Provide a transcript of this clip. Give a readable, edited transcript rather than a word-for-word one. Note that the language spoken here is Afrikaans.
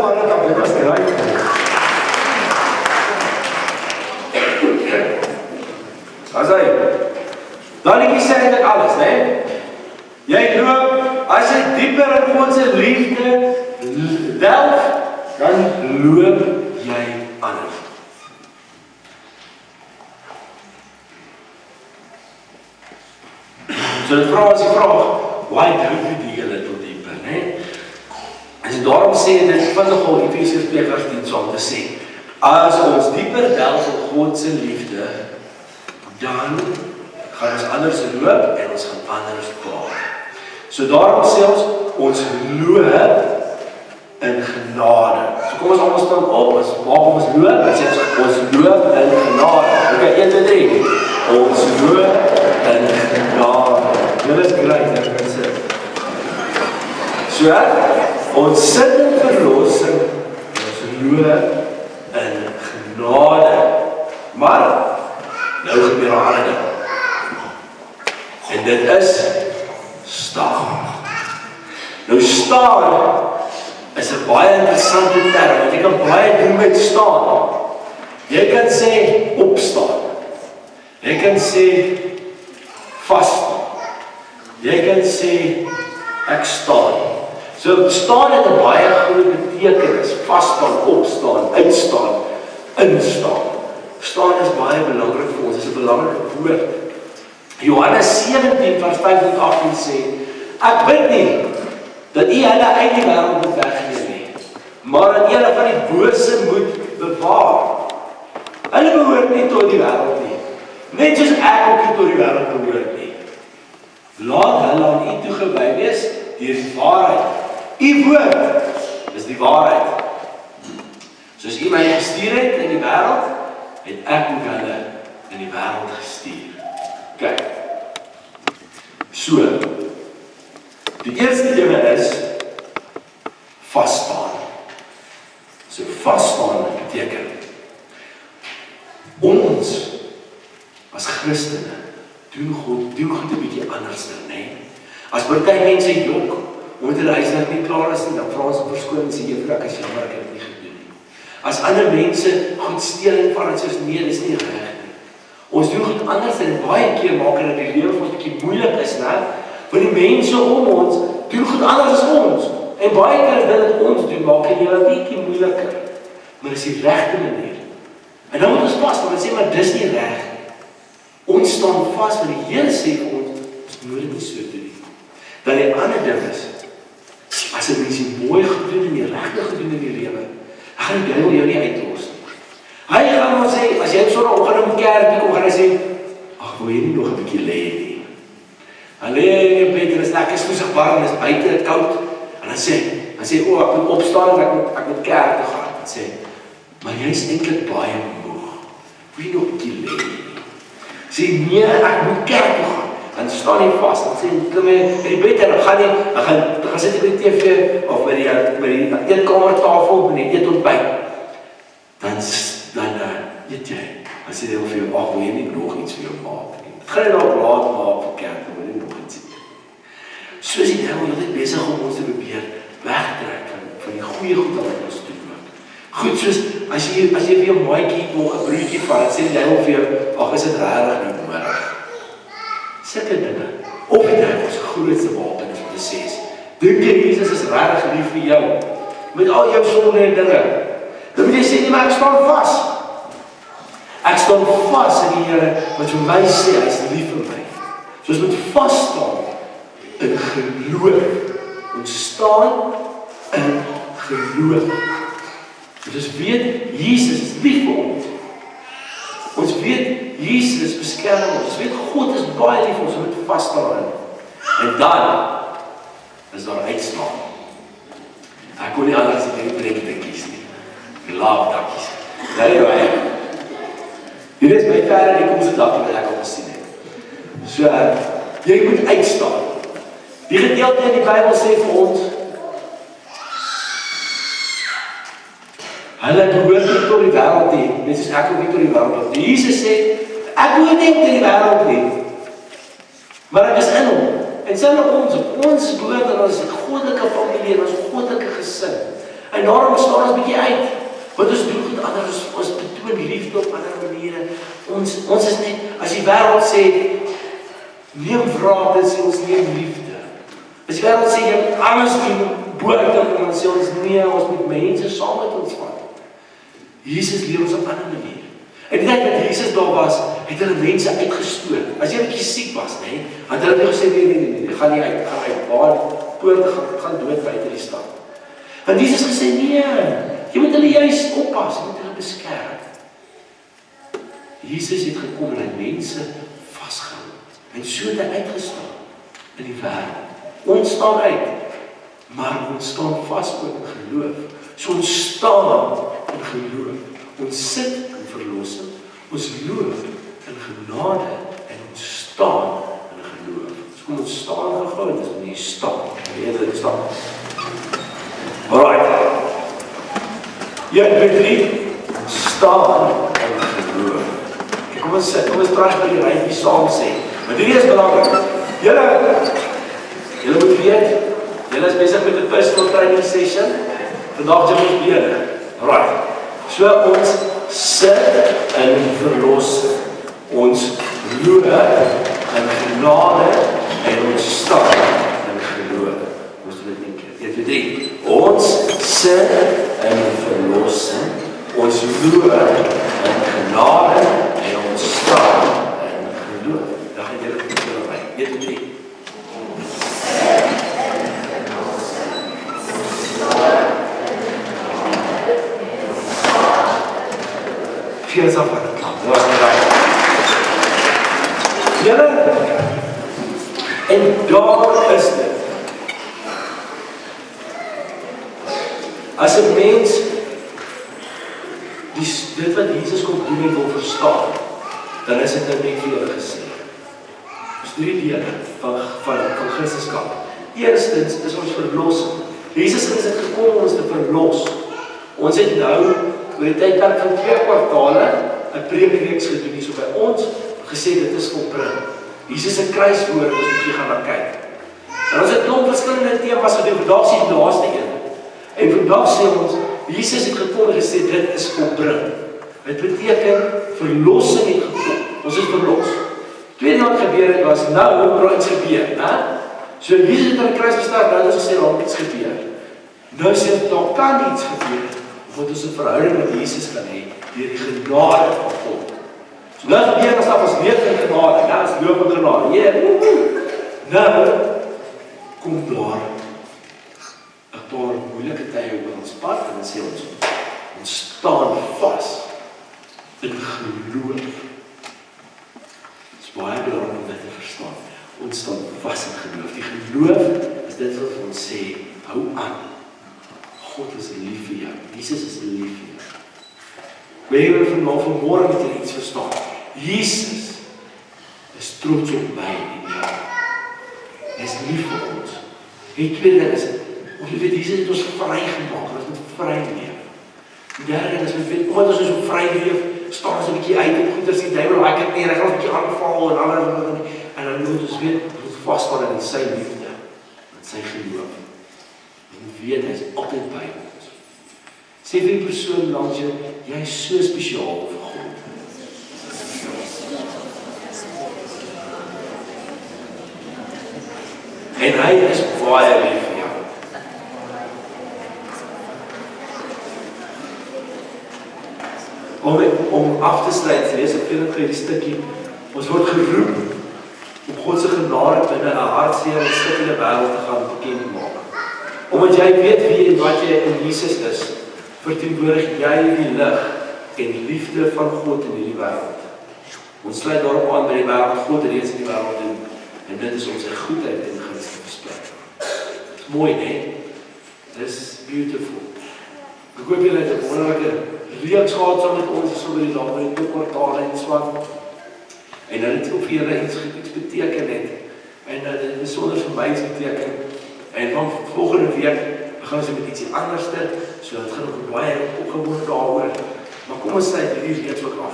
manne kap, dit was great. As hy, dan sê eintlik alles, né? Jy loop, as jy dieper in God se liefde delf, dan loop jy anders. So dit vra as die vraag, why don't we dig a little deeper, né? En daarom sê dit vinnig al Efesiërs 2 vers 10 saam te sê, as ons dieper delf in God se liefde, dan gaan ons anders loop en ons gaan anders praat. So daarom sê ons loop in genade. So kom ons almal staan op, ons maak ons loop, en sê ons loop in genade. Okay, 1, 2, 3. Ons loop in genade. Dit is great, hè, mense. So, ons sit in verlossing, ons loop in genade. Maar, nou gebeur 'n ander ding. En dit is staan. Nou staan is 'n baie interessante term, want jy kan baie doen met staan. Jy kan sê opstaan. Jy kan sê vasstaan. Jy kan sê ek staan. So staan het 'n baie groot betekenis. Vasstaan, opstaan, uitstaan, instaan. Staan is baie belangrik vir ons, is 'n belangrike woord. Johannes 17 vers 5 tot 18 sê, ek bid nie dat u hulle uit die wêreld moet weggee nie, maar dat julle van die bose moet bewaar. Hulle behoort nie tot die wêreld nie, net soos ek ook nie tot die wêreld behoort nie. Laat hulle aan u toegewy wees deur die waarheid. U woord is die waarheid. Soos u my gestuur het in die wêreld, het ek ook hulle in die wêreld gestuur. Kyk. So, die eerste ding is vasstaan. So vasstaan beteken ons as Christene doen goed 'n bietjie anderster, né? As party mense jok, omdat hulle huis nog nie klaar is nie, dan vra ons om verskoning sê juffrou, ek is jammer ek het dit nie gedoen nie. As ander mense goed steel en van dit soos nee, dis nie reg nie. Ons doen goed anders en baie keer maak dit die lewe vir ons 'n bietjie moeilik is, né? Want die mense om ons doen goed anders as ons. En baie keer dit ons doen maak dit lewe 'n bietjie moeiliker. Maar dis die regte manier. En dan moet ons vas, want ons sê maar dis nie reg nie. Ons staan vas want die Here sê vir ons moet dit nie so doen nie. Dan die ander ding is, as 'n mens mooi gedoen en die regte gedoen in die lewe, gaan die duiwel jou nie uitlos nie. Hy gaan ons sê, as jy so 'n oggend in die kerk toe kom, gaan hy sê, ag, wil jy nie nog 'n bietjie lê nie? Dan lê jy in bed en is lekker soesig warm, is buite dit koud, en dan sê, o, ek moet opstaan en ek moet kerk toe gaan. Dan sê, maar jy is eintlik baie moeg. Wil jy nog 'n bietjie lê nie? Sê, nee, ek moet kerk toe gaan. Dan staan jy vas, dan sê, klim jy in die bed en dan gaan sit jy by die TV of by die eetkamertafel en jy eet ontbyt. Dan eet jy. Dan sê jy vir jou, ag, wil jy nie nog iets vir jou maak nie? Het gaan jy nog laat maak vir kerk, dan wil jy nog iets eet. Soos die duiwel altyd besig om ons te probeer wegtrek van die goeie goed wat ons doen. Goed, soos as jy vir jou maatjie nog 'n broodjie vat, dan sê die duiwel vir jou, ag, is dit regtig nie nodig? Sulke dinge. Of die duiwel se grootste wapen is om te sê, dink jy Jesus is regtig lief vir jou? Met al jou sonde en dinge. Dan moet jy sê, nee, maar ek staan vas. Ek staan vas in die Here wat vir my sê, hy is lief vir my. So ons moet vas staan in geloof. Ons staan in geloof. Ons weet, Jesus is lief vir ons. Ons weet, Jesus beskerm ons. Ons weet, God is baie lief vir ons. Ons moet vas staan in. En dan is daar uitstaan. Ek kon nie anders as die preek te kies nie. Ek laaf dakkies. Anyway, hier is my verder, die kom so dakkie wat ek al gesien het. So, jy moet uitstaan. Die gedeelte in die Bybel sê vir ons, hulle behoort nie tot die wêreld nie, net soos ek ook nie tot die wêreld nie. Jesus sê, ek behoort nie tot die wêreld nie, maar ek is in hom. En sê ons behoort aan ons goddelike familie en ons goddelike gesin. En daarom staan ons bietjie uit. Want ons doen goed anders, ons betoon liefde op ander maniere. Ons is net, as die wêreld sê, neem wraak, dan sê ons neem liefde. As die wêreld sê, jy moet alles doen, boording, dan sê ons nee, ons moet mense saam met ons vat. Jesus leer ons op 'n ander manier. En die tyd wat Jesus daar was, het hulle mense uitgestoot. As jy 'n bietjie siek was, nee, het hulle nie gesê, nee, gaan nie uit, waar poorte gaan dood buite die stad. Want Jesus gesê, nee, jy moet hulle juist oppas, jy moet hulle beskerm. Jesus het gekom en hy mense vasgehou. En so het hy uitgestaan in die wêreld. Ons staan uit, maar ons staan vas ook in geloof. So ons staan in geloof. Ons sit in verlossing, ons loop in genade en ons staan in geloof. So kom ons staan gou, dis om nie staan. Jy staan. Alright. 1, 2, 3. Staan in geloof. Kom ons sit, kom ons terug by die rytjie saam sê. Maar dit is belangrik. Julle moet weet, julle is besig met 'n personal training session. Vandag jy moet bene. Alright. So ons sit in verlossing. Ons loop in genade en ons staan in geloof. Ons doen dit 1 keer. 1, 2, 3. Ons sit in verlossing. Ons loop in genade en ons staan in geloof. Dan gaan julle dit doen by. 1, 2, 3. Cheers af aan het klap. Dat was nie raar. Julle, en daar is dit. As 'n mens dit wat Jesus kom doen en wil verstaan, dan is dit nou net vir julle gesê. Dis 3 dele van Christendom. Eerstens is ons verlossing. Jesus het gekom om ons te verlos. Ons het nou oor die tydperk van 2 kwartale 'n preekreeks gedoen hier so by ons, gesê dit is volbring. Jesus se kruiswoord, ons moet hier gaan na kyk. En ons het klomp verskillende temas gedoen, vandag is die laaste een. En vandag sê ons, Jesus het gekom en gesê dit is volbring. Dit beteken verlossing het gekom. Ons is verlos. Tweede wat gebeur het was, nou het iets gebeur, né? So Jesus het aan die kruis gestorf, nou het ons gesê daar moet iets gebeur. Nou sê ons, daar kan iets gebeur. Want ons 'n verhouding met Jesus kan hê deur die genade van God. So nou gebeur as ons leef in genade, ja, ons loop in genade. Nou kom daar 'n paar moeilike tye op ons pad en dan sê ons staan vas in geloof. Dit is baie belangrik om dit te verstaan. Ons staan vas in geloof. Die geloof is dit wat ons sê, hou aan. God is lief vir jou. Jesus is lief vir jou. Wees vanmôre met jy iets verstaan. Jesus is trots op my en jou. Hy is lief vir ons. Die tweede is, ons weet Jesus het ons vrygemaak, ons moet vry leef. Die derde is, ons weet, omdat ons so vry leef, staan ons 'n bietjie uit op goeders, die duiwel raak dit nie, hy gaan ons 'n bietjie aanval en allerlei en dan moet ons weet, ons moet vasstaan in sy liefde, in sy geloof. Weet, hy is altyd by ons. Sê vir die persoon langs jou, jy is so spesiaal vir God. En hy is baie lief vir jou. Om af te sluit, lees ek vir die stukkie, ons word geroep om God se genade binne 'n hartseer en stikkende wêreld te gaan bekend maak. Omdat jy weet wie en wat jy in Jesus is, verteenwoordig jy die lig en die liefde van God in hierdie wêreld. Ons sluit daarop aan by die wêreld God reeds in die wêreld doen. En dit is ons goedheid en guns te versprei. Dis mooi, nee? Dis beautiful. Ek hoop julle het 'n wonderlike reeks gehad saam met ons so oor die laaste 2 kwartale en swat. En dit het ook vir julle iets beteken het. En dit is besonder vir my iets beteken. En van volgende week gaan ons met ietsie anders dit, so dit gaan nog baie opgewonde daaroor. Maar kom ons sluit hierdie reeks ook af.